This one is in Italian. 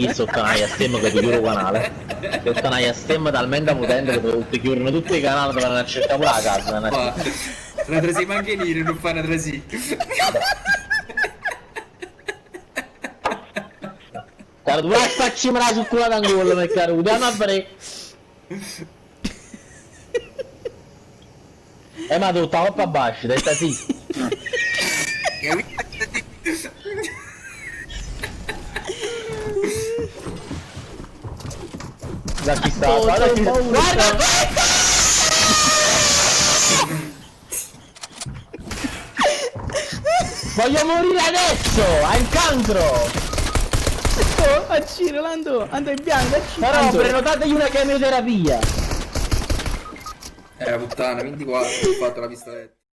chi sottonaia stem che ti chiudo il canale. Sottonaia stem talmente potente che ti chiudono tutti i canali dove non cercare pure la casa. La trasi manche lì, non fa una trasi. Caro, tu vai a spacciare la succulata angolo, mio caro, andiamo a fare. Ma tu sta troppo a basso, dai, sta sì. Da chi sta? Guarda! Voglio morire adesso! Hai il cancro! Oh, acciro, ando in bianco, acciro. Però prenotategli una chemioterapia! Puttana, 24, ho fatto la pistoletta.